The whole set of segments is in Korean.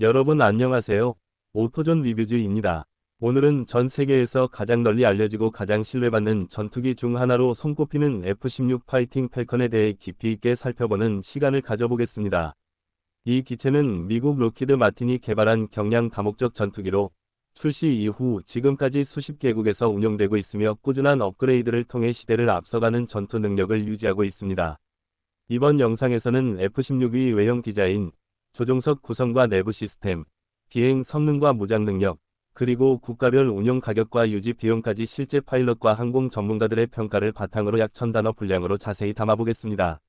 여러분 안녕하세요. 오토존 리뷰즈입니다. 오늘은 전 세계에서 가장 널리 알려지고 가장 신뢰받는 전투기 중 하나로 손꼽히는 F-16 파이팅 팰컨에 대해 깊이 있게 살펴보는 시간을 가져보겠습니다. 이 기체는 미국 록히드 마틴이 개발한 경량 다목적 전투기로 출시 이후 지금까지 수십 개국에서 운용되고 있으며 꾸준한 업그레이드를 통해 시대를 앞서가는 전투 능력을 유지하고 있습니다. 이번 영상에서는 F-16의 외형 디자인, 조종석 구성과 내부 시스템, 비행 성능과 무장 능력, 그리고 국가별 운용 가격과 유지 비용까지 실제 파일럿과 항공 전문가들의 평가를 바탕으로 약 1000단어 분량으로 자세히 담아보겠습니다.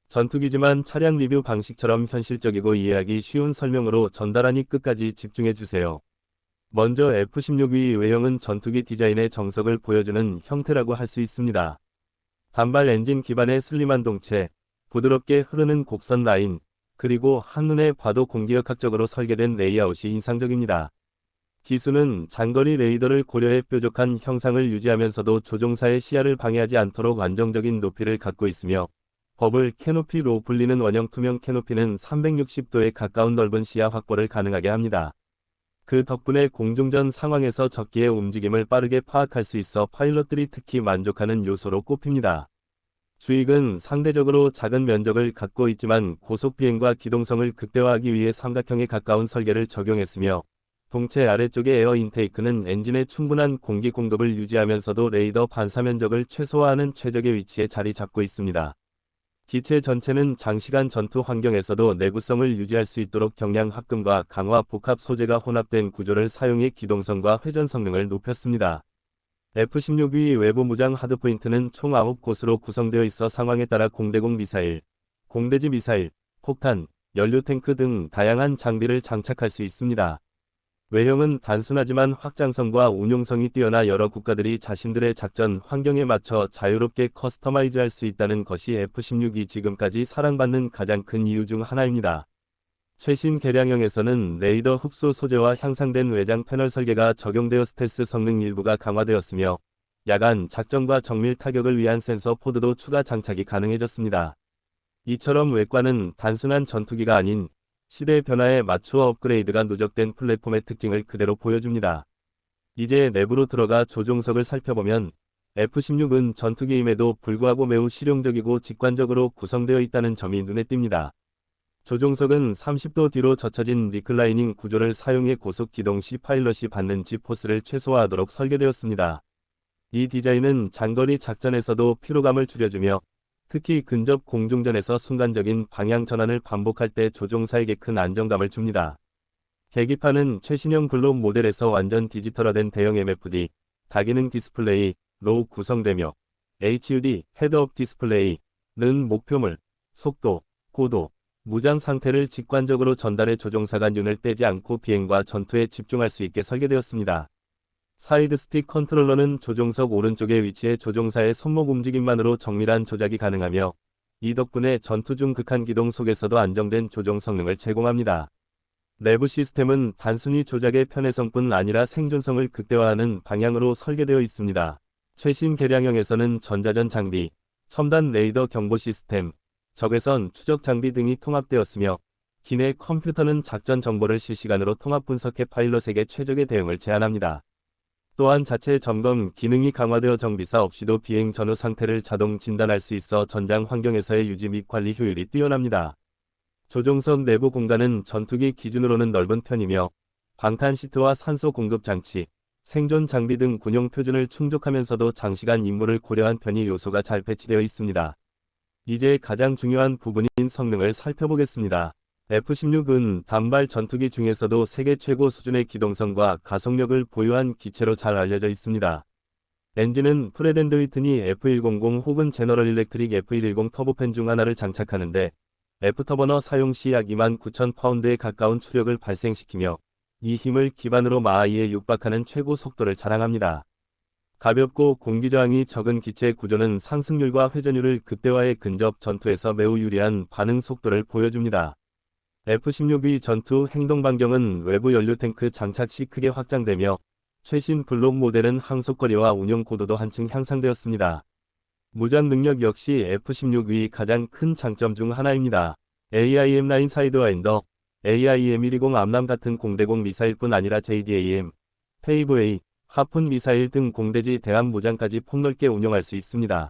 전투기지만 차량 리뷰 방식처럼 현실적이고 이해하기 쉬운 설명으로 전달하니 끝까지 집중해주세요. 먼저 F-16의 외형은 전투기 디자인의 정석을 보여주는 형태라고 할 수 있습니다. 단발 엔진 기반의 슬림한 동체, 부드럽게 흐르는 곡선 라인, 그리고 한눈에 봐도 공기역학적으로 설계된 레이아웃이 인상적입니다. 기수는 장거리 레이더를 고려해 뾰족한 형상을 유지하면서도 조종사의 시야를 방해하지 않도록 안정적인 높이를 갖고 있으며 버블 캐노피로 불리는 원형 투명 캐노피는 360도에 가까운 넓은 시야 확보를 가능하게 합니다. 그 덕분에 공중전 상황에서 적기의 움직임을 빠르게 파악할 수 있어 파일럿들이 특히 만족하는 요소로 꼽힙니다. 주익은 상대적으로 작은 면적을 갖고 있지만 고속 비행과 기동성을 극대화하기 위해 삼각형에 가까운 설계를 적용했으며 동체 아래쪽의 에어 인테이크는 엔진에 충분한 공기 공급을 유지하면서도 레이더 반사 면적을 최소화하는 최적의 위치에 자리 잡고 있습니다. 기체 전체는 장시간 전투 환경에서도 내구성을 유지할 수 있도록 경량 합금과 강화 복합 소재가 혼합된 구조를 사용해 기동성과 회전 성능을 높였습니다. F-16의 외부 무장 하드포인트는 총 9곳으로 구성되어 있어 상황에 따라 공대공 미사일, 공대지 미사일, 폭탄, 연료탱크 등 다양한 장비를 장착할 수 있습니다. 외형은 단순하지만 확장성과 운용성이 뛰어나 여러 국가들이 자신들의 작전 환경에 맞춰 자유롭게 커스터마이즈할 수 있다는 것이 F-16이 지금까지 사랑받는 가장 큰 이유 중 하나입니다. 최신 개량형에서는 레이더 흡수 소재와 향상된 외장 패널 설계가 적용되어 스텔스 성능 일부가 강화되었으며 야간 작전과 정밀 타격을 위한 센서 포드도 추가 장착이 가능해졌습니다. 이처럼 외관은 단순한 전투기가 아닌 시대의 변화에 맞추어 업그레이드가 누적된 플랫폼의 특징을 그대로 보여줍니다. 이제 내부로 들어가 조종석을 살펴보면 F-16은 전투기임에도 불구하고 매우 실용적이고 직관적으로 구성되어 있다는 점이 눈에 띕니다. 조종석은 30도 뒤로 젖혀진 리클라이닝 구조를 사용해 고속 기동 시 파일럿이 받는 G포스를 최소화하도록 설계되었습니다. 이 디자인은 장거리 작전에서도 피로감을 줄여주며 특히 근접 공중전에서 순간적인 방향 전환을 반복할 때 조종사에게 큰 안정감을 줍니다. 계기판은 최신형 글록 모델에서 완전 디지털화된 대형 MFD, 다기능 디스플레이로 구성되며 HUD, 헤드업 디스플레이는 목표물, 속도, 고도, 무장 상태를 직관적으로 전달해 조종사가 눈을 떼지 않고 비행과 전투에 집중할 수 있게 설계되었습니다. 사이드 스틱 컨트롤러는 조종석 오른쪽에 위치해 조종사의 손목 움직임만으로 정밀한 조작이 가능하며 이 덕분에 전투 중 극한 기동 속에서도 안정된 조종 성능을 제공합니다. 내부 시스템은 단순히 조작의 편의성뿐 아니라 생존성을 극대화하는 방향으로 설계되어 있습니다. 최신 개량형에서는 전자전 장비, 첨단 레이더 경보 시스템, 적외선 추적 장비 등이 통합되었으며 기내 컴퓨터는 작전 정보를 실시간으로 통합 분석해 파일럿에게 최적의 대응을 제안합니다. 또한 자체 점검 기능이 강화되어 정비사 없이도 비행 전후 상태를 자동 진단할 수 있어 전장 환경에서의 유지 및 관리 효율이 뛰어납니다. 조종석 내부 공간은 전투기 기준으로는 넓은 편이며 방탄 시트와 산소 공급 장치, 생존 장비 등 군용 표준을 충족하면서도 장시간 임무를 고려한 편의 요소가 잘 배치되어 있습니다. 이제 가장 중요한 부분인 성능을 살펴보겠습니다. F-16은 단발 전투기 중에서도 세계 최고 수준의 기동성과 가속력을 보유한 기체로 잘 알려져 있습니다. 엔진은 프렛 앤 휘트니 F100 혹은 제너럴 일렉트릭 F110 터보팬 중 하나를 장착하는데 F터버너 사용 시 약 29,000파운드에 가까운 추력을 발생시키며 이 힘을 기반으로 마하이에 육박하는 최고 속도를 자랑합니다. 가볍고 공기저항이 적은 기체 구조는 상승률과 회전율을 극대화해 근접 전투에서 매우 유리한 반응 속도를 보여줍니다. F-16의 전투 행동 반경은 외부 연료탱크 장착 시 크게 확장되며 최신 블록 모델은 항속거리와 운용 고도도 한층 향상되었습니다. 무장 능력 역시 F-16의 가장 큰 장점 중 하나입니다. AIM-9 사이드와인더, AIM-120 암람 같은 공대공 미사일뿐 아니라 JDAM, 페이브A, 하푼 미사일 등 공대지 대함 무장까지 폭넓게 운용할 수 있습니다.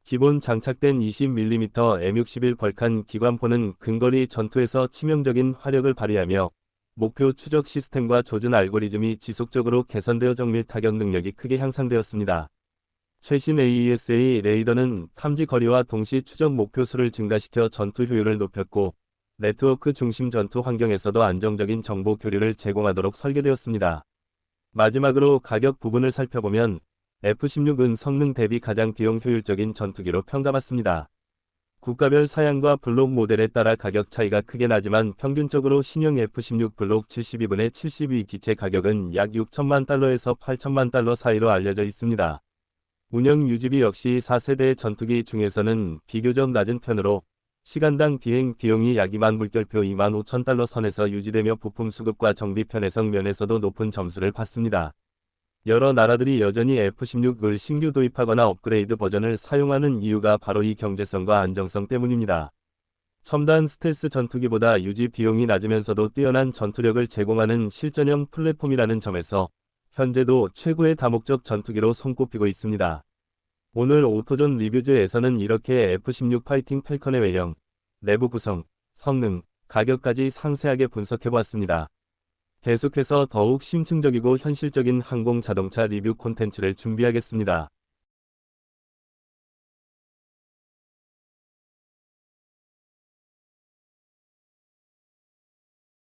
기본 장착된 20mm M61 벌칸 기관포는 근거리 전투에서 치명적인 화력을 발휘하며 목표 추적 시스템과 조준 알고리즘이 지속적으로 개선되어 정밀 타격 능력이 크게 향상되었습니다. 최신 AESA 레이더는 탐지 거리와 동시 추적 목표수를 증가시켜 전투 효율을 높였고 네트워크 중심 전투 환경에서도 안정적인 정보 교류를 제공하도록 설계되었습니다. 마지막으로 가격 부분을 살펴보면 F-16은 성능 대비 가장 비용 효율적인 전투기로 평가받습니다. 국가별 사양과 블록 모델에 따라 가격 차이가 크게 나지만 평균적으로 신형 F-16 블록 72분의 72 기체 가격은 약 6천만 달러에서 8천만 달러 사이로 알려져 있습니다. 운영 유지비 역시 4세대 전투기 중에서는 비교적 낮은 편으로 시간당 비행 비용이 약 2만 물결표 2만 5천 달러 선에서 유지되며 부품 수급과 정비 편의성 면에서도 높은 점수를 받습니다. 여러 나라들이 여전히 F-16을 신규 도입하거나 업그레이드 버전을 사용하는 이유가 바로 이 경제성과 안정성 때문입니다. 첨단 스텔스 전투기보다 유지 비용이 낮으면서도 뛰어난 전투력을 제공하는 실전형 플랫폼이라는 점에서 현재도 최고의 다목적 전투기로 손꼽히고 있습니다. 오늘 오토존 리뷰즈에서는 이렇게 F-16 파이팅 팰컨의 외형, 내부 구성, 성능, 가격까지 상세하게 분석해보았습니다. 계속해서 더욱 심층적이고 현실적인 항공 자동차 리뷰 콘텐츠를 준비하겠습니다.